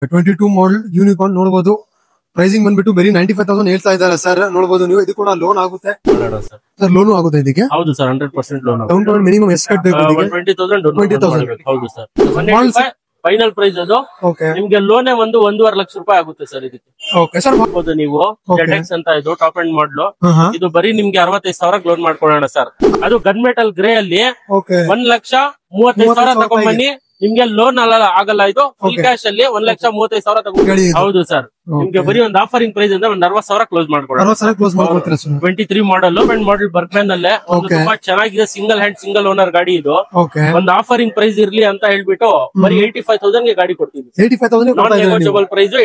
22 ಮಾಡಲ್ unicorn ನೋಡಬಹುದು. Pricing ಬಂದ್ಬಿಟ್ಟು ಬರೀ 95,000 ಹೇಳ್ತಾ ಇದ್ದಾರೆ ಸರ್. ನೋಡಬಹುದು ನೀವು. ಇದು ಕೂಡ ಲೋನ್ ಆಗುತ್ತೆ ಸರ್. ಲೋನು ಆಗುತ್ತೆ ಇದಕ್ಕೆ. ಹೌದು sir, 100% loan. Down payment minimum ಎಷ್ಟು ಕಟ್ಟಬೇಕು ಇದಕ್ಕೆ? 20,000. ಹೌದು ಸರ್. ಫೈನಲ್ ಪ್ರೈಸ್ ಅದು ನಿಮ್ಗೆ ಲೋನೇ 1.5 ಲಕ್ಷ ರೂಪಾಯಿ ಆಗುತ್ತೆ ಸರ್ ಇದಕ್ಕೆ. Okay sir. ಮಾಡ್ಬೋದು ನೀವು. ZX ಅಂತ ಇದು ಟಾಪ್ ಅಂಡ್ ಮಾಡಲು. ಇದು ಬರೀ ನಿಮ್ಗೆ 65,000 ಲೋನ್ ಮಾಡ್ಕೊಳ್ಳೋಣ ಸರ್. ಅದು ಗನ್ ಮೆಟಲ್ ಗ್ರೇ ಅಲ್ಲಿ 1,35,000 ತಗೊಂಡ್ಬನ್ನಿ. ನಿಮ್ಗೆ ಲೋನ್ ಆಗಲ್ಲ. ಇದು ಫುಲ್ ಕ್ಯಾಶ್ ಅಲ್ಲಿ 1,35,000 ತಗೊಂಡು. ಹೌದು ಸರ್. ನಿಮ್ಗೆ ಬರೀ ಒಂದು ಆಫರಿಂಗ್ ಪ್ರೈಸ್ ಅಂದ್ರೆ 60,000 ಕ್ಲೋಸ್ ಮಾಡ್ಕೊಳ್ಳೋಣ. 23 ಮಾಡಲ್ ಬರ್ಗ್ಮ್ಯಾನ್ ಅಲ್ಲೇ ತುಂಬಾ ಚೆನ್ನಾಗಿದೆ. ಸಿಂಗಲ್ ಹ್ಯಾಂಡ್ ಸಿಂಗಲ್ ಓನರ್ ಗಾಡಿ ಇದು. ಒಂದು ಆಫರಿಂಗ್ ಪ್ರೈಸ್ ಇರ್ಲಿ ಅಂತ ಹೇಳ್ಬಿಟ್ಟು ಬರೀ 85,000 ಗೆ ಗಾಡಿ ಕೊಡ್ತೀವಿ. 85,000 price.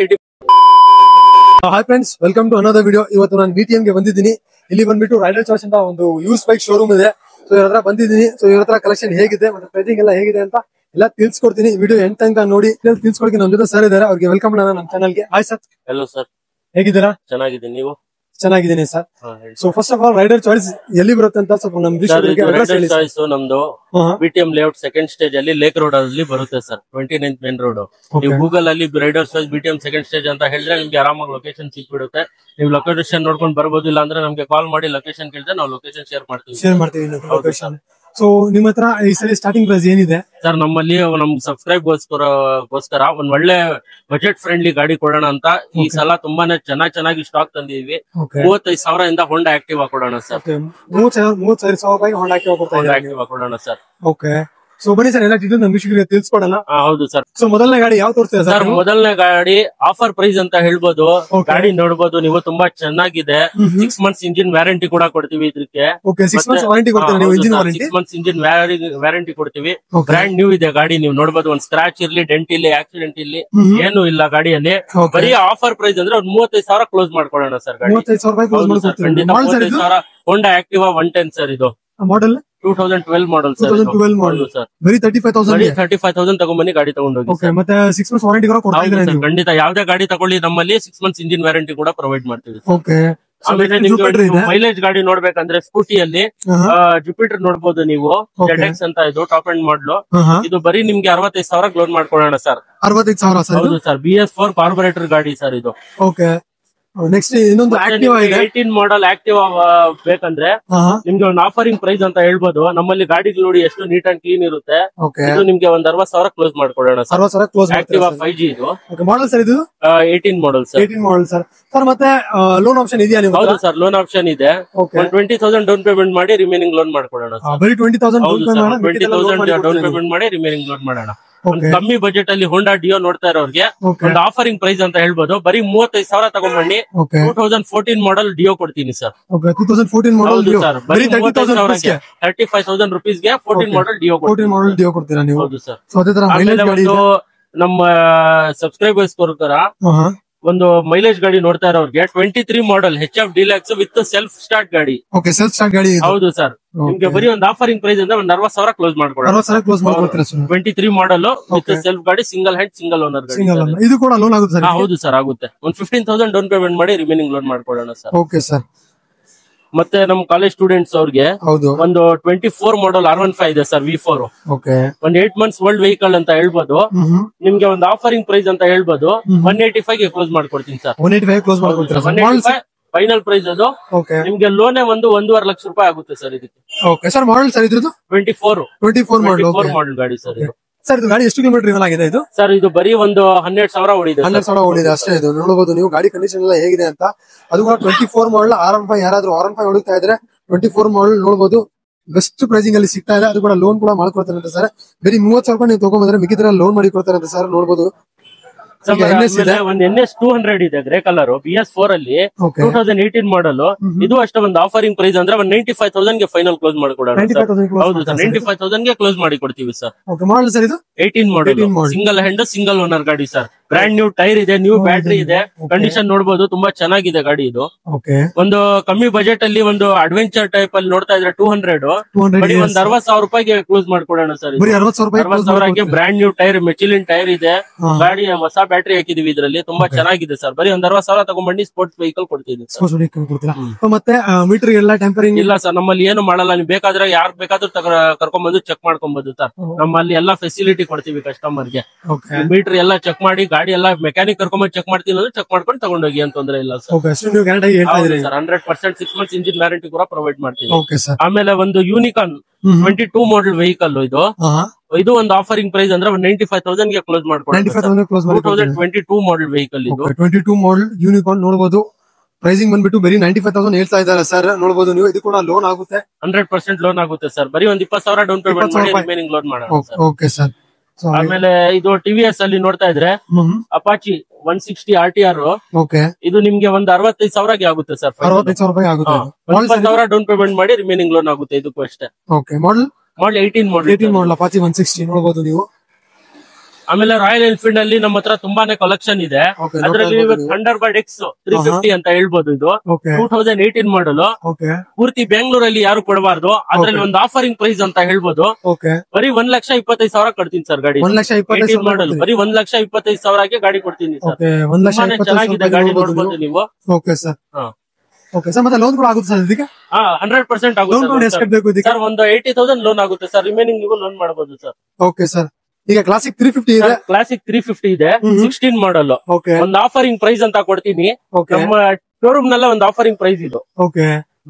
Hi friends, welcome to another video. ಇವತ್ತು ನಾನು BTM ಗೆ ಬಂದಿದ್ದೀನಿ. ಇಲ್ಲಿ ಬಂದ್ಬಿಟ್ಟು ರೈಡರ್ ಚಾಯ್ಸ್ ಅಂತ ಒಂದು ಯೂಸ್ ಬೈಕ್ ಶೋರೂಮ್ ಇದೆ. ಸೊ ಇವ್ರ ಹತ್ರ ಬಂದಿದ್ದೀನಿ. ಸೊ ಇವ್ರ ಹತ್ರ ಕಲೆಕ್ಷನ್ ಹೇಗಿದೆ ಮತ್ತೆ ಪ್ರೈಸಿಂಗ್ ಎಲ್ಲ ಹೇಗಿದೆ ಅಂತ ಎಲ್ಲ ತಿಳ್ಸ್ಕೊಡ್ತೀನಿ. ವಿಡಿಯೋ ಎಂಡ್ ತನಕ ನೋಡಿ. ತಿಳ್ಸ್ಕೊಡ್ತೀನಿ. ನಮ್ ಜೊತೆ ಸರ್ ಇದಾರೆ, ಅವ್ರಿಗೆ ವೆಲ್ಕಮ್ ಮಾಡೋಣ ನಮ್ಮ ಚಾನಲ್ಗೆ. Hi sir. ಹಲೋ ಸರ್, ಹೇಗಿದ್ದೀರಾ? ಚೆನ್ನಾಗಿದ್ದೀನಿ, ನೀವು? ಚೆನ್ನಾಗಿದ್ದೀನಿ sir. So first of all Rider Choice ಎಲ್ಲಿ ಬರುತ್ತೆ ಅಂತ ಸ್ವಲ್ಪ ನಮ್ ಚಾಯ್ಸ್ ನಮ್ದು BTM ಲೇಔಟ್ ಸೆಕೆಂಡ್ ಸ್ಟೇಜ್ ಅಲ್ಲಿ ಲೇಕ್ ರೋಡ್ ಅಲ್ಲಿ ಬರುತ್ತೆ ಸರ್. 29th main road. ನೀವು ಗೂಗಲ್ ಅಲ್ಲಿ Rider Choice BTM second stage ಅಂತ ಹೇಳಿದ್ರೆ ನಿಮ್ಗೆ ಆರಾಮಾಗಿ ಲೊಕೇಶನ್ ಸಿಕ್ಬಿಡುತ್ತೆ. ನೀವು ಲೊಕೇಶನ್ ನೋಡ್ಕೊಂಡು ಬರ್ಬೋದು. ಇಲ್ಲ ಅಂದ್ರೆ ನಮ್ಗೆ ಕಾಲ್ ಮಾಡಿ ಲೊಕೇಶನ್ ಕೇಳಿದ್ರೆ ನಾವು ಲೊಕೇಶನ್ ಶೇರ್ ಮಾಡ್ತೀವಿ. ಸೊ ನಿಮ್ ಹತ್ರ ಈ ಸರಿ ಸ್ಟಾರ್ಟಿಂಗ್ ಪ್ರೈಸ್ ಏನಿದೆ ಸರ್? ನಮ್ಮಲ್ಲಿ ನಮ್ ಸಬ್ಸ್ಕ್ರೈಬ್ಗೋಸ್ಕರ ಒಂದ್ ಒಳ್ಳೆ ಬಜೆಟ್ ಫ್ರೆಂಡ್ಲಿ ಗಾಡಿ ಕೊಡೋಣ ಅಂತ ಈ ಸಲ ತುಂಬಾನೇ ಚೆನ್ನಾಗಿ ಸ್ಟಾಕ್ ತಂದಿದೀವಿ. 35,000 ಇಂದ ಹೋಂಡಾ ಆಕ್ಟಿವಾ ಕೊಡೋಣ ಸರ್. 35,000 ಹೋಂಡಾ ಆಕ್ಟಿವಾ ಕೊಡೋಣ ಸರ್. ಓಕೆ. ಸೊ ಬನ್ನಿ ಸರ್, ಎಲ್ಲ ಡೀಟೇಲ್ ನಮ್ಗೆ ತಿಳಿಸ್ಕೊಡೋಣ. ಹೌದು ಸರ್. ಸೊ ಮೊದಲನೇ ಗಾಡಿ ಯಾವ ತೋರಿಸ್ತೀರಾ ಸರ್? ಮೊದಲನೇ ಗಾಡಿ ಆಫರ್ ಪ್ರೈಸ್ ಅಂತ ಹೇಳ್ಬೋದು. ಗಾಡಿ ನೋಡಬಹುದು ನೀವು, ತುಂಬಾ ಚೆನ್ನಾಗಿದೆ. 6 months ಇಂಜಿನ್ ವ್ಯಾರಂಟಿ ಕೂಡ ಕೊಡ್ತೀವಿ ಇದಕ್ಕೆ. 6 months ಇಂಜಿನ್ ವ್ಯಾರಂಟಿ ಕೊಡ್ತೀವಿ. ಬ್ರ್ಯಾಂಡ್ ನ್ಯೂ ಇದೆ ಗಾಡಿ. ನೀವು ನೋಡಬಹುದು, ಒಂದ್ ಸ್ಕ್ರಾಚ್ ಇರ್ಲಿ, ಡೆಂಟ್ ಇಲ್ಲಿ, ಆಕ್ಸಿಡೆಂಟ್ ಇಲ್ಲಿ ಏನು ಇಲ್ಲ ಗಾಡಿಯಲ್ಲಿ. ಬರೀ ಆಫರ್ ಪ್ರೈಸ್ ಅಂದ್ರೆ ಒಂದು 35,000 ಕ್ಲೋಸ್ ಮಾಡ್ಕೊಳ್ಳೋಣ ಸರ್. ಗಾಡಿ 35,000 ಹೋಂಡಾ ಆಕ್ಟಿವಾ 110 ಸರ್. ಇದು ಮಾಡಲ್ 2012 ಮಾಡಲ್ ಸರ್. ಬರೀ 35,000 ತಗೊಂಡ್ಬನ್ನಿ, ಗಾಡಿ ತಗೊಂಡೋಗಿ. ಮತ್ತೆ 6 months ವಾರಂಟಿ ಕೂಡ ಕೊಡ್ತಾ ಇದ್ದಾರೆ. ಖಂಡಿತ ಯಾವ್ದೇ ಗಾಡಿ ತಗೊಳ್ಳಿ, ನಮ್ಮಲ್ಲಿ 6 months ಇಂಜಿನ್ ವ್ಯಾರಂಟಿ ಕೂಡ ಪ್ರೊವೈಡ್ ಮಾಡ್ತೀವಿ. ಆಮೇಲೆ ಮೈಲೇಜ್ ಗಾಡಿ ನೋಡ್ಬೇಕಂದ್ರೆ ಸ್ಕೂಟಿಯಲ್ಲಿ ಜುಪಿಟರ್ ನೋಡ್ಬೋದು ನೀವು. ZX ಅಂತ ಇದು ಟಾಪ್ ಅಂಡ್ ಮಾಡಲು. ಇದು ಬರೀ ನಿಮ್ಗೆ 65,000 ಲೋನ್ ಮಾಡ್ಕೊಳ್ಳೋಣ ಸರ್. 65,000? ಹೌದು ಸರ್. BS4 ಕಾರ್ಬೊರೇಟರ್ ಗಾಡಿ ಸರ್ ಇದು. ಓಕೆ. ನೆಕ್ಸ್ಟ್ ಇನ್ನೊಂದು ಆಕ್ಟಿವಾ ಇದೆ. 18 ಮಾಡಲ್ ಆಕ್ಟಿವಾ ಬೇಕಂದ್ರೆ ನಿಮ್ಗೆ ಒಂದು ಆಫರಿಂಗ್ ಪ್ರೈಸ್ ಅಂತ ಹೇಳ್ಬೋದು. ನಮ್ಮಲ್ಲಿ ಗಾಡಿಗಳು ನೋಡಿ ಎಷ್ಟು ನೀಟ್ ಅಂಡ್ ಕ್ಲೀನ್ ಇರುತ್ತೆ. ಇದು ನಿಮ್ಗೆ ಒಂದ್ 60,000 ಕ್ಲೋಸ್ ಮಾಡ್ಕೊಳ್ಳೋಣ ಸರ್. ಆಕ್ಟಿವಾ 5G ಇದು ಮಾಡಲ್ ಸರ್. ಇದು 18 model sir. 18 model sir. Sir ಮತ್ತೆ ಲೋನ್ ಆಪ್ಷನ್ ಇದೆಯಾ? ಹೌದು ಸರ್, ಲೋನ್ ಆಪ್ಷನ್ ಇದೆ. 20,000 ಡೌನ್ ಪೇಮೆಂಟ್ ಮಾಡಿ ರಿಮೈನಿಂಗ್ ಲೋನ್ ಮಾಡ್ಕೊಳ್ಳೋಣ. ಬರೀ 20,000 ಡೌನ್ ಪೇಮೆಂಟ್ ಮಾಡಿ ರಿಮೈನಿಂಗ್ ಲೋನ್ ಮಾಡೋಣ. ಕಮ್ಮಿ ಬಜೆಟ್ ಅಲ್ಲಿ ಹೋಂಡಾ ಡಿಯೋ ನೋಡ್ತಾ ಇರೋರಿಗೆ ಒಂದು ಆಫರಿಂಗ್ ಪ್ರೈಸ್ ಅಂತ ಹೇಳ್ಬೋದು. ಬರೀ 35,000 ತಗೊಂಡ್ಬನ್ನಿ. 2014 ಮಾಡಲ್ ಡಿಯೋ ಕೊಡ್ತೀನಿ ಸರ್. 2014 model sir. ಬರೀ 35,000 ರುಪೀಸ್ಗೆ 14 ಮಾಡಲ್ ಡಿಯೋ ಕೊಡ್ತೀರಾ ನೀವು? ಹೌದು ಸರ್. ನಮ್ಮ ಸಬ್ಸ್ಕ್ರೈಬರ್ಸ್ಗೋಸ್ಕರ ಒಂದು ಮೈಲೇಜ್ ಗಾಡಿ ನೋಡ್ತಾ ಇರೋರಿಗೆ 23 ಮಾಡಲ್ HF deluxe with self start ಗಾಡಿ. ಹೌದು ಸರ್. ನಿಮ್ಗೆ ಬರೀ ಒಂದು ಆಫರಿಂಗ್ ಪ್ರೈಸ್ ಅಂದ್ರೆ ಒಂದು 60,000 ಕ್ಲೋಸ್ ಮಾಡ್ಕೊಳ್ಳೋಣ. 23 ಮಾಡಲ್ ವಿತ್ ಸೆಲ್ಫ್ ಗಾಡಿ, ಸಿಂಗಲ್ ಹ್ಯಾಂಡ್ ಸಿಂಗಲ್ ಓನರ್ ಗಾಡಿ. ಇದು ಕೂಡ ಲೋನ್ ಆಗುತ್ತೆ? ಹೌದು ಸರ್, ಆಗುತ್ತೆ. ಒಂದು 15,000 ಡೌನ್ ಪೇಮೆಂಟ್ ಮಾಡಿ ರಿಮೈನಿಂಗ್ ಲೋನ್ ಮಾಡ್ಕೊಳ್ಳೋಣ ಸರ್. Okay sir. ಮತ್ತೆ ನಮ್ ಕಾಲೇಜ್ ಸ್ಟೂಡೆಂಟ್ಸ್ ಅವ್ರಿಗೆ ಒಂದು 24 ಮಾಡಲ್ R15 ಇದೆ ಸರ್. V4 ಒಂದು 8 months ಓಲ್ಡ್ ವೆಹಿಕಲ್ ಅಂತ ಹೇಳ್ಬೋದು. ನಿಮ್ಗೆ ಒಂದು ಆಫರಿಂಗ್ ಪ್ರೈಸ್ ಅಂತ ಹೇಳ್ಬೋದು. 185 ಗೆ ಕ್ಲೋಸ್ ಮಾಡ್ಕೊಡ್ತೀನಿ ಸರ್. 185 ಫೈನಲ್ ಪ್ರೈಸ್ ಅದು. ನಿಮ್ಗೆ ಲೋನೇ 1.5 ಲಕ್ಷ ರೂಪಾಯಿ ಆಗುತ್ತೆ ಸರ್ ಇದಕ್ಕೆ. Okay sir. ಮಾಡಲ್ ಸರ್ ಇದ್ರದ್ದು 24 ಮಾಡಲ್ ಗಾಡಿ ಸರ್. ಸರ್ ಇದು ಗಾಡಿ ಎಷ್ಟು ಕಿಲೋಮೀಟರ್ ಇವಲ್ ಆಗಿದೆ ಇದು? ಸರ್ ಇದು ಬರೀ ಒಂದು 12,000 ಓಡಿದೆ. 12,000 ಓಡಿದೆ ಅಷ್ಟೇ. ಇದು ನೋಡಬಹುದು ನೀವು ಗಾಡಿ ಕಂಡೀಷನ್ ಎಲ್ಲ ಹೇಗಿದೆ ಅಂತ. ಅದು ಕೂಡ 24 ಮಾಡಲ್ R15. ಯಾರಾದ್ರೂ R15 ಹೊಡಿತಾ ಇದ್ರೆ 24 ಮಾಡಲ್ ನೋಡಬಹುದು. ಬೆಸ್ಟ್ ಪ್ರೈಸಿಂಗ್ ಅಲ್ಲಿ ಸಿಗ್ತಾ ಇದೆ. ಅದು ಕೂಡ ಲೋನ್ ಕೂಡ ಮಾಡ್ಕೊಡ್ತಾರೆ ಅಂತ ಸರ್. ಬರೀ 30,000 ನೀವು ತಗೊಂಡ್ಬಂದ್ರೆ ಮಿಕ್ಕಿದ್ರೆ ಲೋನ್ ಮಾಡಿ ಕೊಡ್ತಾರೆ ಅಂತ ಸರ್. ನೋಡಬಹುದು. ಒಂದು NS 200 ಇದೆ ಗ್ರೇ ಕಲರ್ BS4 ಅಲ್ಲಿ 2018 ಮಾಡಲ್. ಇದು ಅಷ್ಟೇ ಒಂದು ಆಫರಿಂಗ್ ಪ್ರೈಸ್ ಅಂದ್ರೆ 95,000 ಗೆ ಫೈನಲ್ ಕ್ಲೋಸ್ ಮಾಡ್ಕೊಡೋಣ. ಹೌದು ಸರ್, 95,000 ಗೆ ಕ್ಲೋಸ್ ಮಾಡಿ ಕೊಡ್ತೀವಿ ಸರ್. ಮಾಡಲ್ ಸರ್ ಇದು 18 model single hand single owner ಗಾಡಿ ಸರ್. ಬ್ರ್ಯಾಂಡ್ ನ್ಯೂ ಟೈರ್ ಇದೆ, ನ್ಯೂ ಬ್ಯಾಟ್ರಿ ಇದೆ. ಕಂಡೀಷನ್ ನೋಡಬಹುದು, ತುಂಬಾ ಚೆನ್ನಾಗಿದೆ ಗಾಡಿ ಇದು. ಒಂದು ಕಮ್ಮಿ ಬಜೆಟ್ ಅಲ್ಲಿ ಒಂದು ಅಡ್ವೆಂಚರ್ ಟೈಪ್ ಅಲ್ಲಿ ನೋಡ್ತಾ ಇದ್ರೆ 200 ಬರೀ ಒಂದು 60,000 ರೂಪಾಯಿಗೆ ಕ್ಲೋಸ್ ಮಾಡ್ಕೊಡೋಣ sir. 60,000 brand new tyre, Michelin tyre ಇದೆ. ಗಾಡಿ ಹೊಸ ಬ್ಯಾಟ್ರಿ ಹಾಕಿದೀವಿ ಇದರಲ್ಲಿ. ತುಂಬಾ ಚೆನ್ನಾಗಿದೆ ಸರ್. ಬರೀ ಒಂದು 60,000 ತಗೊಂಡ್ಬಂದು ಸ್ಪೋರ್ಟ್ಸ್ ವೆಹಿಕಲ್ ಕೊಡ್ತೀವಿ. ಮತ್ತೆ ಮೀಟರ್ ಎಲ್ಲ ಟೆಂಪರಿಂಗ್ ಇಲ್ಲ ಸರ್, ನಮ್ಮಲ್ಲಿ ಏನು ಮಾಡಲ್ಲ. ನೀವು ಬೇಕಾದ್ರೆ ಯಾರು ಬೇಕಾದ್ರೂ ಕರ್ಕೊಂಡ್ಬಂದು ಚೆಕ್ ಮಾಡ್ಕೊಬಹುದು ಸರ್. ನಮ್ಮಲ್ಲಿ ಎಲ್ಲಾ ಫೆಸಿಲಿಟಿ ಕೊಡ್ತೀವಿ ಕಸ್ಟಮರ್ ಗೆ. ಮೀಟರ್ ಎಲ್ಲ ಚೆಕ್ ಮಾಡಿ ಗಾಡಿ ಎಲ್ಲ ಮೆಕ್ಯಾನಿಕ್ ಕರ್ಕೊಂಡ್ ಚೆಕ್ ಮಾಡ್ತೀನಿ ಅಂದ್ರೆ ಚೆಕ್ ಮಾಡ್ಕೊಂಡು ತಗೊಂಡೋಗಿ ಅಂತ ತೊಂದ್ರೆ ಇಲ್ಲ ಸರ್. ಓಕೆ ಅಷ್ಟು ನೀವು ಗ್ಯಾರಂಟಿ ಹೇಳ್ತಾ ಇದ್ರಿ ಸರ್ 100% 6 months ಇಂಜಿನ್ ವ್ಯಾರಂಟಿ ಕೂಡ ಪ್ರೊವೈಡ್ ಮಾಡ್ತೀನಿ. Okay sir. ಆಮೇಲೆ ಒಂದು ಯೂನಿಕಾನ್ 22 ಮಾಡೆಲ್ ವೆಹಿಕಲ್ ಇದು ಒಂದು ಆಫರಿಂಗ್ ಪ್ರೈಸ್ ಅಂದ್ರೆ 95,000 ಗೆ ಕ್ಲೋಸ್ ಮಾಡ್ಕೊಂಡು 2022 ಮಾಡೆಲ್ ವೆಹಿಕಲ್ ಇದು 22 ಮಾಡೆಲ್ ಯೂನಿಕಾನ್ ನೋಡಬಹುದು. ಪ್ರೈಸಿಂಗ್ ಬಂದ್ಬಿಟ್ಟು ಬರೀ 95,000 ಹೇಳ್ತಾ ಇದ್ದಾರೆ ಸರ್. ನೋಡಬಹುದು ನೀವು, ಇದು ಕೂಡ ಲೋನ್ ಆಗುತ್ತೆ, 100% ಲೋನ್ ಆಗುತ್ತೆ ಸರ್. ಬರೀ ಒಂದು 20,000 ಡೌನ್ ಪೇಮೆಂಟ್ ಮಾಡಿ ರಿಮೈನಿಂಗ್ ಲೋನ್ ಮಾಡೋಣ. Okay sir. ಆಮೇಲೆ ಇದು ಟಿವಿಎಸ್ ಅಲ್ಲಿ ನೋಡ್ತಾ ಇದ್ರೆ ಅಪಾಚಿ 160 RTR. ಓಕೆ, ಇದು ನಿಮ್ಗೆ ಒಂದು 65,000 ಆಗುತ್ತೆ ಸರ್. 65,000 ರೂಪಾಯಿ ಆಗುತ್ತೆ. 20,000 ಡೌನ್ ಪೇಮೆಂಟ್ ಮಾಡಿ ರಿಮೈನಿಂಗ್ ಲೋನ್ ಆಗುತ್ತೆ ಇದಕ್ಕೂ ಅಷ್ಟೇ. ಓಕೆ, ಮಾಡಲ್ 18 ಮಾಡಲ್ ಅಪಾಚಿ 160 ನೋಡಬಹುದು ನೀವು. ಆಮೇಲೆ ರಾಯಲ್ ಎನ್ಫೀಲ್ಡ್ ಅಲ್ಲಿ ನಮ್ಮ ಹತ್ರ ತುಂಬಾನೇ ಕಲೆಕ್ಷನ್ ಇದೆ. ಅದರಲ್ಲಿ ಥಂಡರ್ ಬರ್ಡ್ X 350 ಅಂತ ಹೇಳ್ಬೋದು. ಇದು 2018 ಮಾಡಲ್. ಪೂರ್ತಿ ಬೆಂಗಳೂರಲ್ಲಿ ಯಾರು ಕೊಡಬಾರ್ದು. ಅದ್ರಲ್ಲಿ ಒಂದು ಆಫರಿಂಗ್ ಪ್ರೈಸ್ ಅಂತ ಹೇಳ್ಬೋದು. ಬರೀ 1,25,000 ಕೊಡ್ತೀನಿ ಸರ್ ಗಾಡಿ. 1,25,000 ಮಾಡಲ್ ಬರೀ 1,25,000ಗೆ ಗಾಡಿ ಕೊಡ್ತೀನಿ ಸರ್. ಚೆನ್ನಾಗಿದೆ ಗಾಡಿ ನೋಡ್ಬೋದು ನೀವು. Okay sir. ಓಕೆ ಸರ್, ಮತ್ತೆ ಲೋನ್ ಕೂಡ ಆಗುತ್ತೆ ಸರ್ ಇದಕ್ಕೆ? 100% ಆಗುತ್ತೆ ಸರ್. ಒಂದು 80,000 ಲೋನ್ ಆಗುತ್ತೆ ಸರ್. ರಿಮೈನಿಂಗ್ ನೀವು ಲೋನ್ ಮಾಡಬಹುದು ಸರ್. Okay sir. ಈಗ ಕ್ಲಾಸಿಕ್ 350 ಇದೆ. ಕ್ಲಾಸಿಕ್ 350 ಇದೆ, 16 ಮಾಡಲ್. ಒಂದು ಆಫರಿಂಗ್ ಪ್ರೈಸ್ ಅಂತ ಕೊಡ್ತೀನಿ. ನಮ್ಮ ಶೋರೂಮ್ ನಲ್ಲ ಒಂದು ಆಫರಿಂಗ್ ಪ್ರೈಸ್ ಇದು.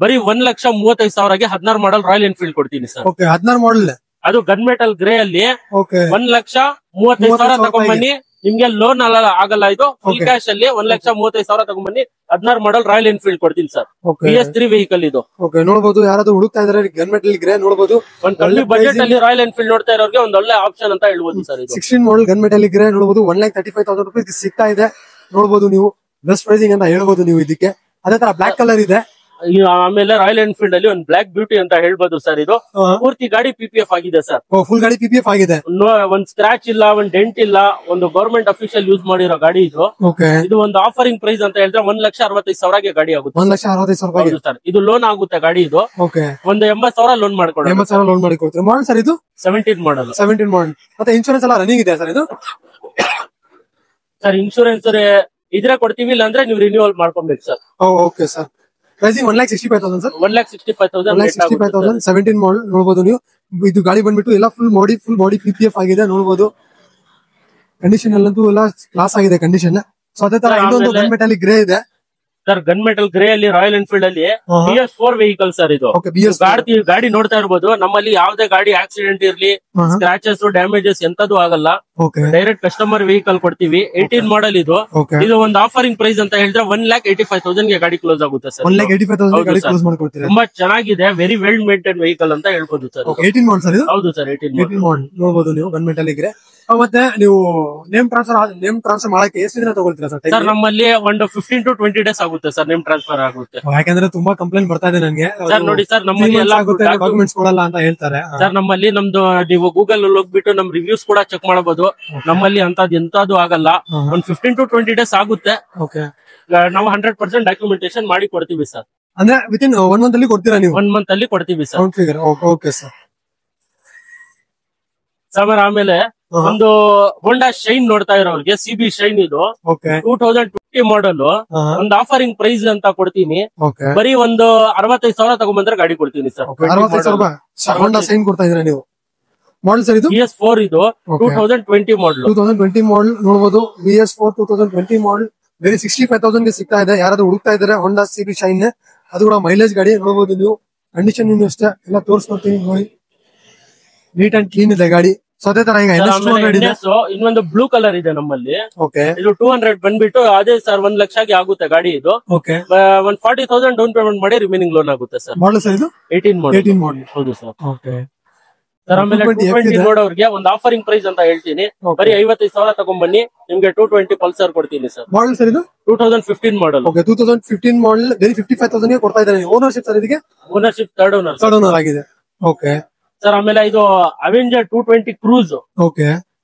ಬರೀ 1,35,000ಗೆ 16 ಮಾಡಲ್ ರಾಯಲ್ ಎನ್ಫೀಲ್ಡ್ ಕೊಡ್ತೀನಿ ಸರ್. 16 ಮಾಡಲ್ ಅದು ಗನ್ ಮೆಟಲ್ ಗ್ರೇ ಅಲ್ಲಿ 1,35,000 ತಗೊಂಡ್ಬನ್ನಿ. ನಿಮ್ಗೆ ಲೋನ್ ಆಗಲ್ಲ. ಇದು ಫುಲ್ ಕ್ಯಾಶ್ ಅಲ್ಲಿ 1,35,000 ತಗೊಂಡ್ಬನ್ನಿ. 16 ಮಾಡಲ್ ರಾಯಲ್ ಎನ್ಫೀಲ್ಡ್ ಕೊಡ್ತೀನಿ ಸರ್. PS3 ವೆಹಿಕಲ್ ಇದು. ನೋಡಬಹುದು, ಯಾರಾದ್ರೂ ಹುಡುಕ್ತಾ ಇದಾರೆ ಗನ್ ಮೆಟಲ್ ಗ್ರೇ ನೋಡಬಹುದು. ಒಂದು ಕಮ್ಮಿ ಬಜೆಟ್ ಅಲ್ಲಿ ರಾಯಲ್ ಎನ್ಫೀಲ್ಡ್ ನೋಡ್ತಾ ಇರೋರಿಗೆ ಒಂದು ಒಳ್ಳೆ ಆಪ್ಷನ್ ಅಂತ ಹೇಳ್ಬೋದು ಸರ್. 16 ಮಾಡಲ್ ಗನ್ ಮೆಟಲ್ ಗ್ರೇ ನೋಡಬಹುದು. 1,35,000 ರೂಪಾಯಿ ಸಿಗ್ತಾ ಇದೆ. ನೋಡಬಹುದು ನೀವು, ಬೆಸ್ಟ್ ಪ್ರೈಸಿಂಗ್ ಅಂತ ಹೇಳ್ಬೋದು ನೀವು ಇದಕ್ಕೆ. ಅದೇ ತರ ಬ್ಲಾಕ್ ಕಲರ್ ಇದೆ. ಆಮೇಲೆ ರಾಯಲ್ ಎನ್ಫೀಲ್ಡ್ ಅಲ್ಲಿ ಒಂದು ಬ್ಲಾಕ್ ಬ್ಯೂಟಿ ಅಂತ ಹೇಳ್ಬೋದು ಸರ್. ಇದು ಪೂರ್ತಿ ಗಾಡಿ PPF ಆಗಿದೆ ಸರ್. ಫುಲ್ ಗಾಡಿ PPF ಆಗಿದೆ. ಒಂದ್ ಸ್ಕ್ರಾಚ್ ಇಲ್ಲ, ಒಂದ್ ಡೆಂಟ್ ಇಲ್ಲ. ಒಂದು ಗವರ್ಮೆಂಟ್ ಅಫಿಷಿಯಲ್ ಯೂಸ್ ಮಾಡಿರೋ ಗಾಡಿ ಇದು. ಇದು ಒಂದು ಆಫರಿಂಗ್ ಪ್ರೈಸ್ ಅಂತ ಹೇಳಿದ್ರೆ 1,65,000ಗೆ ಗಾಡಿ ಆಗುತ್ತೆ. 1,65,000 ಸರ್. ಇದು ಲೋನ್ ಆಗುತ್ತೆ ಗಾಡಿ. ಇದು ಒಂದು 80,000 ಲೋನ್ ಮಾಡ್ಕೊಂಡು 80,000 ಲೋನ್ ಮಾಡಿಕೊಡ್ತೀವಿ. ಮಾಡಲ್ ಸರ್ ಇದು 17 ಮಾಡಲ್. ಮತ್ತೆ ಇನ್ಶೂರೆನ್ಸ್ ಎಲ್ಲ ರನ್ನಿಂಗ್ ಇದೆ ಸರ್ ಇದು? ಸರ್ ಇನ್ಶೂರೆನ್ಸ್ ಇದ್ರೆ ಕೊಡ್ತೀವಿ, ಇಲ್ಲ ಅಂದ್ರೆ ನೀವು ರಿನ್ಯೂವಲ್ ಮಾಡ್ಕೊಬೇಕು sir. Okay sir. Pricing 1,65,000 sir. 1,65,000 17 ಮಾಡಲ್ ನೋಡಬಹುದು ನೀವು. ಇದು ಗಾಡಿ ಬಂದ್ಬಿಟ್ಟು ಎಲ್ಲ ಫುಲ್ ಬಾಡಿ PPF ಆಗಿದೆ ನೋಡಬಹುದು. ಕಂಡೀಷನ್ ಎಲ್ಲಂತೂ ಎಲ್ಲ ಕ್ಲಾಸ್ ಆಗಿದೆ ಕಂಡೀಷನ್. ಸೊ ಅದೇ ತರ ಇನ್ನೊಂದು ಗನ್ ಮೆಟಾಲಿಕ್ ಗ್ರೇ ಇದೆ ಸರ್. ಗನ್ ಮೆಟಲ್ ಗ್ರೇ ಅಲ್ಲಿ ರಾಯಲ್ ಎನ್ಫೀಲ್ಡ್ ಅಲ್ಲಿ BS4 ವೆಹಿಕಲ್ ಸರ್. ಇದು ಗಾಡಿ ನೋಡ್ತಾ ಇರ್ಬೋದು. ನಮ್ಮಲ್ಲಿ ಯಾವ್ದೇ ಗಾಡಿ ಆಕ್ಸಿಡೆಂಟ್ ಇರ್ಲಿ, ಸ್ಕ್ರಾಚಸ್, ಡ್ಯಾಮೇಜಸ್ ಎಂತದ್ದು ಆಗಲ್ಲ. ಡೈರೆಕ್ಟ್ ಕಸ್ಟಮರ್ ವೆಹಿಕಲ್ ಕೊಡ್ತೀವಿ. 18 ಮಾಡಲ್ ಇದು. ಇದು ಒಂದು ಆಫರಿಂಗ್ ಪ್ರೈಸ್ ಅಂತ ಹೇಳಿದ್ರೆ 1,85,000ಗೆ ಗಾಡಿ ಕ್ಲೋಸ್ ಆಗುತ್ತೆ ಸರ್. 1,85,000 ತುಂಬಾ ಚೆನ್ನಾಗಿದೆ. ವೆರಿ ವೆಲ್ ಮೇಂಟೈನ್ ವೆಹಿಕಲ್ ಅಂತ ಹೇಳ್ಬೋದು ಸರ್. 18 ಮಾಡಲ್ ಸರ್ ಇದು? ಹೌದು ಸರ್, 18 ಮಾಡಲ್ ನೋಡಬಹುದು ನೀವು ಗನ್ ಮೆಟಾಲಿಕ್ ಗ್ರೇ. ಮತ್ತೆ ನೀವು ನೇಮ್ ಟ್ರಾನ್ಸ್ಫರ್ ಮಾಡಕ್ಕೆ ಎಷ್ಟು ದಿನ ತಗೊಳ್ತೀರಾ ಸರ್? ಸರ್ ನಮ್ಮಲ್ಲಿ ಒಂದು 15 to 20 ಡೇಸ್ ಆಗುತ್ತೆ ಸರ್ ನೇಮ್ ಟ್ರಾನ್ಸ್ಫರ್ ಆಗುತ್ತೆ. ಯಾಕಂದ್ರೆ ತುಂಬಾ ಕಂಪ್ಲೇಂಟ್ ಬರ್ತಾ ಇದೆ ನನಗೆ. ಸರ್ ನೋಡಿ ಸರ್, ನಮ್ಮಲ್ಲಿ ಎಲ್ಲ ಡಾಕ್ಯುಮೆಂಟ್ಸ್ ಕೊಡಲ್ಲ ಅಂತ ಹೇಳ್ತಾರೆ ಸರ್. ನಮ್ಮಲ್ಲಿ ನಮ್ದು ನೀವು ಗೂಗಲ್ ಅಲ್ಲಿ ಹೋಗ್ಬಿಟ್ಟು ನಮ್ ರಿವ್ಯೂಸ್ ಕೂಡ ಚೆಕ್ ಮಾಡಬಹುದು. ನಮ್ಮಲ್ಲಿ ಅಂತದ್ದು ಎಂತದ್ದು ಆಗಲ್ಲ. ಒಂದು 15 to 20 ಡೇಸ್ ಆಗುತ್ತೆ. ನಾವು 100% ಡಾಕ್ಯುಮೆಂಟೇಶನ್ ಮಾಡಿ ಕೊಡ್ತೀವಿ ಸರ್. ಅಂದ್ರೆ ವಿತಿನ್ 1 ಮಂತ್ ಅಲ್ಲಿ ಕೊಡ್ತೀರಾ ನೀವು? 1 ಮಂತ್ ಅಲ್ಲಿ ಕೊಡ್ತೀವಿ ಸರ್. Okay sir. ಆಮೇಲೆ ಒಂದು ಹೋಂಡಾ ಶೈನ್ ನೋಡ್ತಾ ಇರೋರಿಗೆ CB ಶೈನ್ ಇದು 2020 ಮಾಡಲ್. ಒಂದು ಆಫರಿಂಗ್ ಪ್ರೈಸ್ ಅಂತ ಕೊಡ್ತೀನಿ. ಬರೀ ಒಂದು 65,000 ತಗೊಂಡ್ಬಂದ್ರೆ ಗಾಡಿ ಕೊಡ್ತೀನಿ ಸರ್. 65,000 ಹೋಂಡಾ ಶೈನ್ ಕೊಡ್ತಾ ಇದ್ದೀರಾ ನೀವು? ಮಾಡಲ್ ಸರ್ ಇದು BS4 ಇದು 2020 ಮಾಡಲ್. 2020 ಮಾಡಲ್ ನೋಡಬಹುದು. BS4 2020 ಮಾಡಲ್ ಬರೀ 65,000ಗೆ ಸಿಗ್ತಾ ಇದೆ. ಯಾರಾದ್ರೂ ಹುಡುಕ್ತಾ ಇದಾರೆ ಹೋಂಡಾ CB ಶೈನ್, ಅದು ಕೂಡ ಮೈಲೇಜ್ ಗಾಡಿ ನೋಡಬಹುದು ನೀವು. ಕಂಡೀಷನ್ ಅಷ್ಟೇ ಎಲ್ಲ ತೋರಿಸ್ಕೊಡ್ತೀನಿ ನೋಡಿ. ನೀಟ್ ಅಂಡ್ ಕ್ಲೀನ್ ಇದೆ ಗಾಡಿ. ಸೊ ಅದೇ ತರ ಈಗ ಇನ್ನೊಂದು ಬ್ಲೂ ಕಲರ್ ಇದೆ ನಮ್ಮಲ್ಲಿ. ಇದು 200 ಬಂದ್ಬಿಟ್ಟು ಅದೇ ಸರ್ 1 ಲಕ್ಷಗೆ ಆಗುತ್ತೆ ಗಾಡಿ. ಇದು 40,000 ಡೌನ್ ಪೇಮೆಂಟ್ ಮಾಡಿ ರಿಮೈನಿಂಗ್ ಲೋನ್ ಆಗುತ್ತೆ ಸರ್. ಮಾಡಲ್ ಸರ್ ಇದು 18 ಮಾಡಲ್. ಹೌದು ಸರ್. ಸರ್ ಆಮೇಲೆ 220 ನೋಡೋರಿಗೆ ಒಂದು ಆಫರಿಂಗ್ ಪ್ರೈಸ್ ಅಂತ ಹೇಳ್ತೀನಿ. ಬರೀ 55,000 ತಗೊಂಡ್ಬನ್ನಿ, ನಿಮ್ಗೆ 220 ಪಲ್ಸರ್ ಕೊಡ್ತೀನಿ ಸರ್. ಮಾಡಲ್ ಸರ್ ಇದು 2015 ಮಾಡಲ್. 2015 ಮಾಡಲ್ ಬರೀ 55,000 ಕೊಡ್ತಾ ಇದ್ದಾರೆ. ಓನರ್ಶಿಪ್ ಸರ್ ಇದಕ್ಕೆ? ಓನರ್ಶಿಪ್ ಥರ್ಡ್ ಓನರ್ ಆಗಿದೆ. ಸರ್ ಆಮೇಲೆ ಇದು Avenger 220 cruise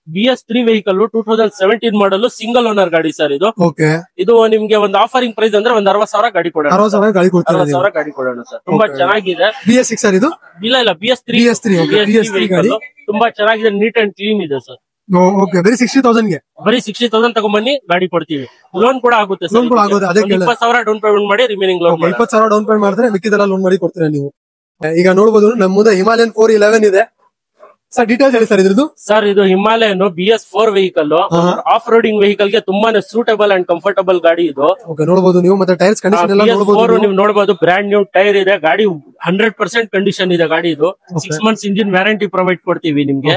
BS3 vehicle 2017 model single owner ಗಾಡಿ ಸರ್. ಇದು ಇದು ನಿಮ್ಗೆ ಒಂದು ಆಫರಿಂಗ್ ಪ್ರೈಸ್ ಅಂದ್ರೆ ಒಂದು 60,000 ಗಾಡಿ ಕೊಡೋಣ. 60,000 ಗಾಡಿ ಕೊಡೋಣ ಸರ್. ತುಂಬಾ ಚೆನ್ನಾಗಿದೆ. BS6 ಸರ್ ಇದು? ಇಲ್ಲ BS3 ವೆಹಿಕಲ್ ತುಂಬಾ ಚೆನ್ನಾಗಿದೆ. ನೀಟ್ ಅಂಡ್ ಕ್ಲೀನ್ ಇದೆ ಸರ್. ಬರೀ 60,000ಗೆ ಬರೀ 60,000 ತಗೊಂಡ್ಬನ್ನಿ, ಗಾಡಿ ಕೊಡ್ತೀವಿ. ಲೋನ್ ಕೂಡ ಆಗುತ್ತೆ ಸರ್. 20,000 ಡೌನ್ ಪೇಮೆಂಟ್ ಮಾಡಿ ರಿಮೈನಿಂಗ್ ಲೋನ್. 20,000 ಡೌನ್ ಪೇಮೆಂಟ್ ಮಾಡಿದ್ರೆ ಮಿಕ್ಕಿದೆಲ್ಲ ಲೋನ್ ಮಾಡಿ ಕೊಡ್ತೀರಾ ನೀವು. ಈಗ ನೋಡಬಹುದು ನಮ್ಮ ಮುಂದೆ ಹಿಮಾಲಯನ್ 411 ಇದೆ. ಸರ್ ಡೀಟೇಲ್ಸ್ ಹೇಳಿ ಸರ್ ಇದ್ರದ್ದು. ಸರ್ ಇದು Himalayan BS4 vehicle, off roading vehicle ಗೆ ತುಂಬಾನೇ ಸೂಟಬಲ್ ಅಂಡ್ ಕಂಫರ್ಟಬಲ್ ಗಾಡಿ ಇದು. ನೋಡಬಹುದು ನೀವು, ಮತ್ತೆ ಟೈರ್ಸ್ ಕಂಡೀಷನ್ ಎಲ್ಲ ನೋಡಬಹುದು ನೀವು ನೋಡಬಹುದು. ಬ್ರಾಂಡ್ ನ್ಯೂ ಟೈರ್ ಇದೆ ಗಾಡಿ, 100% ಕಂಡೀಷನ್ ಇದೆ ಗಾಡಿ ಇದು. 6 months ಇಂಜಿನ್ ವ್ಯಾರಂಟಿ ಪ್ರೊವೈಡ್ ಕೊಡ್ತೀವಿ ನಿಮ್ಗೆ.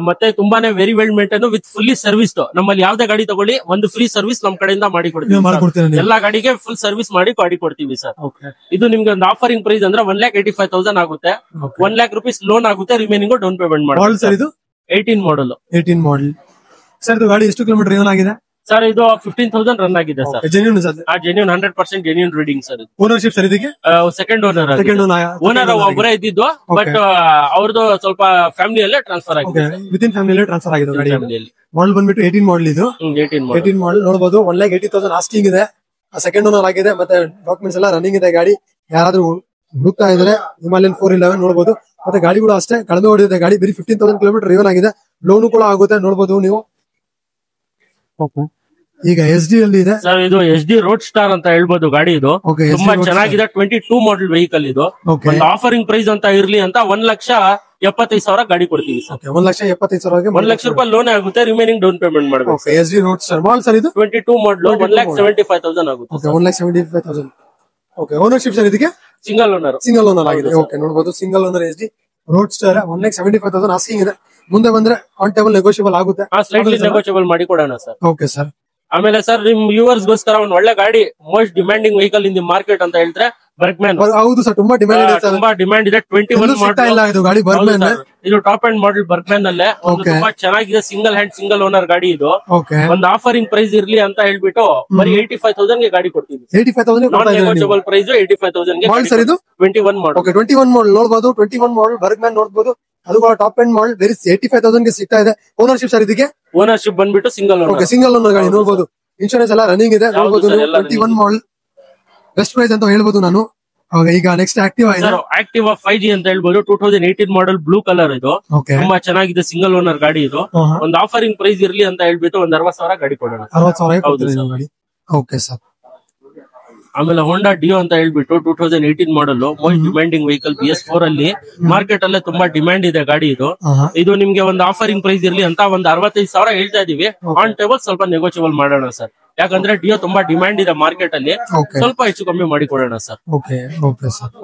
ಮತ್ತೆ ತುಂಬಾನೇ very well maintain with fully service. ನಮ್ಮಲ್ಲಿ ಯಾವ್ದೇ ಗಾಡಿ ತಗೊಳ್ಳಿ ಒಂದು ಫ್ರೀ ಸರ್ವಿಸ್ ನಮ್ ಕಡೆಯಿಂದ ಮಾಡಿ ಕೊಡ್ತೀವಿ. ಎಲ್ಲಾ ಗಾಡಿಗೆ ಫುಲ್ ಸರ್ವಿಸ್ ಮಾಡಿ ಗಾಡಿ ಕೊಡ್ತೀವಿ ಸರ್. ಇದು ನಿಮ್ಗೆ ಒಂದು ಆಫರಿಂಗ್ ಪ್ರೈಸ್ ಅಂದ್ರೆ 1,85,000 ಆಗುತ್ತೆ. 1 lakh rupees ಲೋನ್ ಆಗುತ್ತೆ, ರಿಮೈನಿಂಗ್ ಡೌನ್ ಪೇಮೆಂಟ್ ಮಾಡಿ. ಸರ್ ಇದು 18 ಮಾಡಲ್. 18 ಮಾಡಲ್ ಸರ್. ಇದು ಗಾಡಿ ಎಷ್ಟು ಕಿಲೋಮೀಟರ್ ರನ್ ಆಗಿದೆ ಸರ್? ಇದು 15,000 ರನ್ ಆಗಿದೆ sir. Genuine sir? Genuine, 100% genuine reading sir. Ownership sir ಇದಕ್ಕೆ? Second owner. ಓನರ್ ಒಬ್ಬರೇ ಇದ್ದಿದ್ದು, ಬಟ್ ಅವ್ರದ್ದು ಸ್ವಲ್ಪ ಫ್ಯಾಮಿಲಿಯಲ್ಲೇ ಟ್ರಾನ್ಸ್ಫರ್ ಆಗಿದೆ. ವಿತಿನ್ ಫ್ಯಾಮಿಲಿ ಟ್ರಾನ್ಸ್ಫರ್ ಆಗಿದೆ ಗಾಡಿ. ಮಾಡಲ್ ಬಂದ್ಬಿಟ್ಟು 18 ಮಾಡಲ್ ಇದು. 18 ಮಾಡಲ್ ನೋಡಬಹುದು. 1,80,000 ಆಸ್ಕಿಂಗ್ ಇದೆ. ಸೆಕೆಂಡ್ ಓನರ್ ಆಗಿದೆ, ಮತ್ತೆ ಡಾಕ್ಯುಮೆಂಟ್ಸ್ ಎಲ್ಲ ರನ್ನಿಂಗ್ ಇದೆ. ಗಾಡಿ ಯಾರಾದ್ರೂ ಹುಡುಕ್ತಾ ಇದ್ರೆ ಹಿಮಾಲಯನ್ 411 ನೋಡಬಹುದು. ಮತ್ತೆ ಗಾಡಿ ಕೂಡ ಅಷ್ಟೇ ಕಡಿಮೆ ಹೊಡಿದೆ ಗಾಡಿ. ಬರೀ 15,000 ಕಿಲೋಮೀಟರ್ ರಿವನ್ ಆಗಿದೆ. ಲೋನು ಕೂಡ ಆಗುತ್ತೆ ನೋಡಬಹುದು ನೀವು. ಈಗ SD ಅಲ್ಲಿ ಇದೆ ಸರ್. ಇದು SD ರೋಡ್ ಸ್ಟಾರ್ ಅಂತ ಹೇಳ್ಬೋದು ಗಾಡಿ. ಇದು ತುಂಬಾ ಚೆನ್ನಾಗಿದೆ. 22 ಮಾಡಲ್ ವೆಹಿಕಲ್ ಇದು. ಒಂದು ಆಫರಿಂಗ್ ಪ್ರೈಸ್ ಅಂತ ಇರ್ಲಿ ಅಂತ 1,75,000 ಗಾಡಿ ಕೊಡ್ತೀವಿ ಸರ್. 1,75,000 1 ಲಕ್ಷ ರೂಪಾಯಿ ಲೋನ್ ಆಗುತ್ತೆ, ರಿಮೈನಿಂಗ್ ಡೌನ್ ಪೇಮೆಂಟ್ ಮಾಡಬೇಕು. SD road star model sir ಇದು. 22 ಮಾಡಲ್ 1,75,000 ಆಗುತ್ತೆ. 1,75,000. ಓನರ್ಶಿಪ್ ಸರ್ ಇದಕ್ಕೆ? Single owner. ಸಿಂಗಲ್ ಓನರ್ ಆಗಿದೆ. ನೋಡಬಹುದು single owner SD road star. 1,75,000 asking ಇದೆ. ಮುಂದೆ ಬಂದ್ರೆ ಆನ್ ಟೇಬಲ್ ನೆಗೋಷಿಯಬಲ್ ಆಗುತ್ತೆ. ಸ್ಲೈಟ್ಲಿ ನೆಗೋಷಿಯಬಲ್ ಮಾಡಿ ಕೊಡೋಣ ಸರ್. Okay sir. ಆಮೇಲೆ ಸರ್ ನಿಮ್ ವ್ಯೂವರ್ಸ್ ಗೋಸ್ಕರ ಒಂದು ಒಳ್ಳೆ ಗಾಡಿ, most demanding vehicle in the market ಅಂತ ಹೇಳ್ತಾರೆ ಬರ್ಗ್ಮ್ಯಾನ್. ಹೌದು ಸರ್, ತುಂಬಾ ಡಿಮ್ಯಾಂಡ್ ಇದೆ. ತುಂಬಾ ಡಿಮ್ಯಾಂಡ್ ಇದೆ. 21 ಮಾಡಲ್ ಇದು ಗಾಡಿ ಬರ್ಗ್ಮ್ಯಾನ್. ಇದು ಟಾಪ್ ಅಂಡ್ ಮಾಡಲ್ ಬರ್ಗ್ಮ್ಯಾನ್ ಅಲ್ಲೇ ತುಂಬಾ ಚೆನ್ನಾಗಿದೆ. ಸಿಂಗಲ್ ಹ್ಯಾಂಡ್ ಸಿಂಗಲ್ ಓನರ್ ಗಾಡಿ ಇದು. ಒಂದು ಆಫರಿಂಗ್ ಪ್ರೈಸ್ ಇರ್ಲಿ ಅಂತ ಹೇಳ್ಬಿಟ್ಟು ಬರೀ 85,000 ಗೆ ಗಾಡಿ ಕೊಡ್ತೀವಿ. 85,000 ಪ್ರೈಸ್ 85,000 ಗೆ ಸರ್. ಇದು 21 ಮಾಡಲ್. 21 ಮಾಡಲ್ ನೋಡಬಹುದು. 21 ಮಾಡಲ್ ಬರ್ಗ್ಮ್ಯಾನ್ ನೋಡಬಹುದು. ಅದು ಕೂಡ ಟಾಪ್ ಅಂಡ್ ಮಾಡಲ್. ವೆರಿ 85,000 ಗೆ ಸಿಗ್ತಾ ಇದೆ. ಓನರ್ಶಿಪ್ ಸರ್ ಇದಕ್ಕೆ? ಓನರ್ಶಿಪ್ ಬಂದ್ಬಿಟ್ಟು ಸಿಂಗಲ್ ಓನರ್. ಸಿಂಗಲ್ ಓನರ್ ಗಾಡಿ ನೋಡಬಹುದು. ಇನ್ಶೂರೆನ್ಸ್ ಎಲ್ಲ ರನ್ನಿಂಗ್ ಇದೆ ನೋಡಬಹುದು. 21 ಮಾಡಲ್ ಬೆಸ್ಟ್ ಪ್ರೈಸ್ ಅಂತ ಹೇಳ್ಬೋದು ನಾನು. ಈಗ ನೆಕ್ಸ್ಟ್ ಆಕ್ಟಿವಾ ಇದೆ. ಆಕ್ಟಿವಾ 5G ಅಂತ ಹೇಳ್ಬೋದು. 2018 ಮಾಡಲ್ ಬ್ಲೂ ಕಲರ್ ಇದು. ತುಂಬಾ ಚೆನ್ನಾಗಿದೆ. ಸಿಂಗಲ್ ಓನರ್ ಗಾಡಿ ಇದು. ಒಂದು ಆಫರಿಂಗ್ ಪ್ರೈಸ್ ಇರ್ಲಿ ಅಂತ ಹೇಳ್ಬಿಟ್ಟು ಒಂದು 60,000 ಗಾಡಿ ಕೊಡೋಣ. 60,000 ಓಕೆ ಸರ್. ಆಮೇಲೆ ಹೋಂಡಾ ಡಿಯೋ ಅಂತ ಹೇಳ್ಬಿಟ್ಟು 2018 ಮಾಡಲ್ ಮೋಸ್ಟ್ ಡಿಮ್ಯಾಂಡಿಂಗ್ ವೆಹಿಕಲ್. BS4 ಅಲ್ಲಿ ಮಾರ್ಕೆಟ್ ಅಲ್ಲೇ ತುಂಬಾ ಡಿಮ್ಯಾಂಡ್ ಇದೆ ಗಾಡಿ ಇದು. ಇದು ನಿಮ್ಗೆ ಒಂದು ಆಫರಿಂಗ್ ಪ್ರೈಸ್ ಇರ್ಲಿ ಅಂತ ಒಂದು 65,000 ಹೇಳ್ತಾ ಇದೀವಿ. ಆನ್ ಟೇಬಲ್ ಸ್ವಲ್ಪ ನೆಗೋಷಿಯಬಲ್ ಮಾಡೋಣ ಸರ್. ಯಾಕಂದ್ರೆ ಡಿಯೋ ತುಂಬಾ ಡಿಮ್ಯಾಂಡ್ ಇದೆ ಮಾರ್ಕೆಟ್ ಅಲ್ಲಿ. ಸ್ವಲ್ಪ ಹೆಚ್ಚು ಕಮ್ಮಿ ಮಾಡಿ ಕೊಡೋಣ ಸರ್.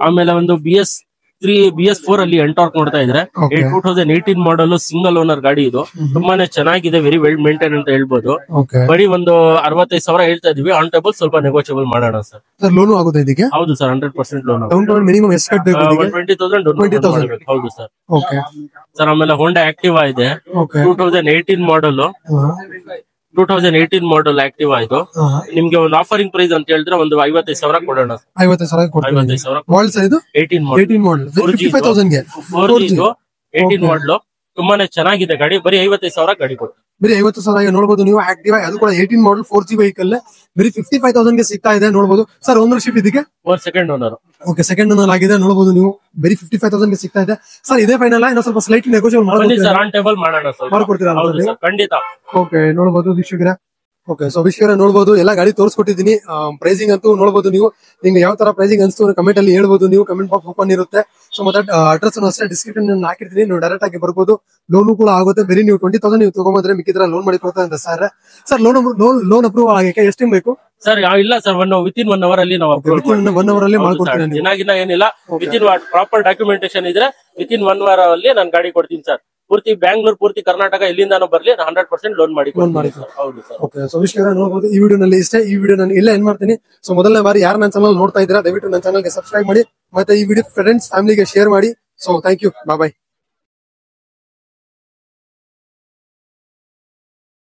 ಆಮೇಲೆ ಒಂದು BS4 ಅಲ್ಲಿ ಎಂಟಾರ್ಕ್ ನೋಡ್ತಾ ಇದ್ರೆ 2018 ಮಾಡಲ್ ಸಿಂಗಲ್ ಓನರ್ ಗಾಡಿ ಇದು. ತುಂಬಾನೇ ಚೆನ್ನಾಗಿದೆ. ವೆರಿ ವೆಲ್ ಮೇಂಟೈನ್ ಅಂತ ಹೇಳ್ಬೋದು. ಬರೀ ಒಂದು 65,000 ಹೇಳ್ತಾ ಇದೀವಿ. ಆನ್ ಟೇಬಲ್ ಸ್ವಲ್ಪ ನೆಗೋಷಿಯಬಲ್ ಮಾಡೋಣ ಸರ್. ಲೋನ್ ಆಗುತ್ತೆ ಇದಕ್ಕೆ? ಹೌದು ಸರ್, 100% ಲೋನ್. ಮಿನಿಮಮ್ ಎಷ್ಟು ಕಟ್ಟಬೇಕು? 20,000. ಹೌದು ಸರ್. ಸರ್ ಆಮೇಲೆ ಹೋಂಡಾ ಆಕ್ಟಿವಾ ಇದೆ. 2018 ಮಾಡಲ್. 2018 ಮಾಡಲ್ ಆಕ್ಟಿವಾ ಇದು. ನಿಮ್ಗೆ ಒಂದು ಆಫರಿಂಗ್ ಪ್ರೈಸ್ ಅಂತ ಹೇಳಿದ್ರೆ ಒಂದು 55,000 ಕೊಡೋಣ. 55,000 18 ಮಾಡಲ್ 18 ಮಾಡಲ್ ತುಂಬಾನೇ ಚೆನ್ನಾಗಿದೆ ಗಾಡಿ. ಬರೀ 55,000 ಗಾಡಿ ಕೊಡ್ತೀವಿ. ಬರೀ 50,000 ನೋಡಬಹುದು ನೀವು. ಆಕ್ಟಿವಾ ಅದು ಕೂಡ 18 ಮಾಡಲ್ 4G ವೆಹಿಕಲ್ ಬರೀ 55,000 ಗೆ ಸಿಗ್ತಾ ಇದೆ ನೋಡಬಹುದು ಸರ್. ಓನರ್ಶಿಪ್ ಇದಕ್ಕೆ? Second owner. Okay, second owner ಆಗಿದೆ ನೋಡಬಹುದು ನೀವು. ಬರೀ 55,000 ಗೆ ಸಿಗ್ತಾ ಇದೆ ಸರ್. ಇದೇ ಫೈನಲ್? ಇನ್ನೊಂದು ಸ್ವಲ್ಪ ಸ್ಲೈಟ್ಲಿ ನೆಗೋಷಿಯೇಟ್ ಮಾಡೋಣ. ಆನ್ ಟೇಬಲ್ ಮಾಡೋಣ ಸರ್. ಮಾಡ್ಕೊಡ್ತೀರಾ? ಖಂಡಿತ. ಓಕೆ, ನೋಡಬಹುದು ವೀಕ್ಷಕರೇ. ಓಕೆ, ಸೊ ವೀಕ್ಷಕರೇ ನೋಡಬಹುದು ಎಲ್ಲ ಗಾಡಿ ತೋರಿಸ್ಕೊಟ್ಟಿದ್ದೀನಿ. ಪ್ರೈಸಿಂಗ್ ಅಂತೂ ನೋಡಬಹುದು ನೀವು. ನಿಮ್ಗೆ ಯಾವ ತರ ಪ್ರೈಸಿಂಗ್ ಅನ್ಸ್ತು ಕಮೆಂಟ್ ಅಲ್ಲಿ ಹೇಳ್ಬೋದು ನೀವು. ಕಮೆಂಟ್ ಬಾಕ್ಸ್ ಓಪನ್ ಇರುತ್ತೆ. ಸೊ ಮತ್ತೆ ಅಡ್ರೆಸ್ ಅಷ್ಟೇ ಡಿಸ್ಕ್ರಿಪ್ಷನ್ ಹಾಕಿರ್ತೀನಿ. ನೀವು ಡೈರೆಕ್ಟ್ ಆಗಿ ಬರ್ಬೋದು. ಲೋನು ಕೂಡ ಆಗುತ್ತೆ. ಬರೀ ನೀವು 20,000 ನೀವು ತಗೊಂಡ್ರೆ ಮಿಕ್ಕಿದ್ರೆ ಲೋನ್ ಮಾಡಿ ಕೊಡ್ತಾ ಅಂತ ಸರ್. ಸರ್ ಲೋನ್ ಅಪ್ರೂವ್ ಆಗಕ್ಕೆ ಎಷ್ಟು ಟೈಮ್ ಬೇಕು? ಸರ್ ಇಲ್ಲ ಸರ್, ವಿತಿನ್ 1 ಅವರ್ ಅಲ್ಲಿ ನಾವು 1 ಅವರ್ ಅಲ್ಲಿ ಮಾಡ್ಕೊಡ್ತೀನಿ. ಏನಿಲ್ಲ, ವಿತಿನ್ ಪ್ರಾಪರ್ ಡಾಕ್ಯುಮೆಂಟೇಶನ್ ಇದ್ರೆ ವಿತಿನ್ 1 ಅವರ್ ಅಲ್ಲಿ ನಾನು ಗಾಡಿ ಕೊಡ್ತೀನಿ ಸರ್. ಪೂರ್ತಿ ಬ್ಯಾಂಗ್ಳೂರ್, ಪೂರ್ತಿ ಕರ್ನಾಟಕ ಎಲ್ಲಿಂದಾನು ಬರ್ಲಿ 100% ಲೋನ್ ಮಾಡಿ. ಹೌದು ಸರ್. ಓಕೆ, ಸೊ ವೀಕ್ಷಕರೇ ನೋಡಬಹುದು ಈ ವಿಡಿಯೋನಲ್ಲಿ ಇಷ್ಟೇ. ಈ ವಿಡಿಯೋ ನಾನು ಇಲ್ಲ ಏನ್ ಮಾಡ್ತೀನಿ. ಸೊ ಮೊದಲನೇ ಬಾರಿ ಯಾರು ನನ್ನ ಚಾನಲ್ ನೋಡ್ತಾ ಇದ್ದೀರಾ ದಯವಿಟ್ಟು ನನ್ನ ಚಾನಲ್ಗೆ ಸಬ್ಸ್ಕ್ರೈಬ್ ಮಾಡಿ. ಮತ್ತೆ ಈ ವಿಡಿಯೋ ಫ್ರೆಂಡ್ಸ್ ಫ್ಯಾಮಿಲಿಗೆ ಶೇರ್ ಮಾಡಿ. So thank you. ಬಾಯ್.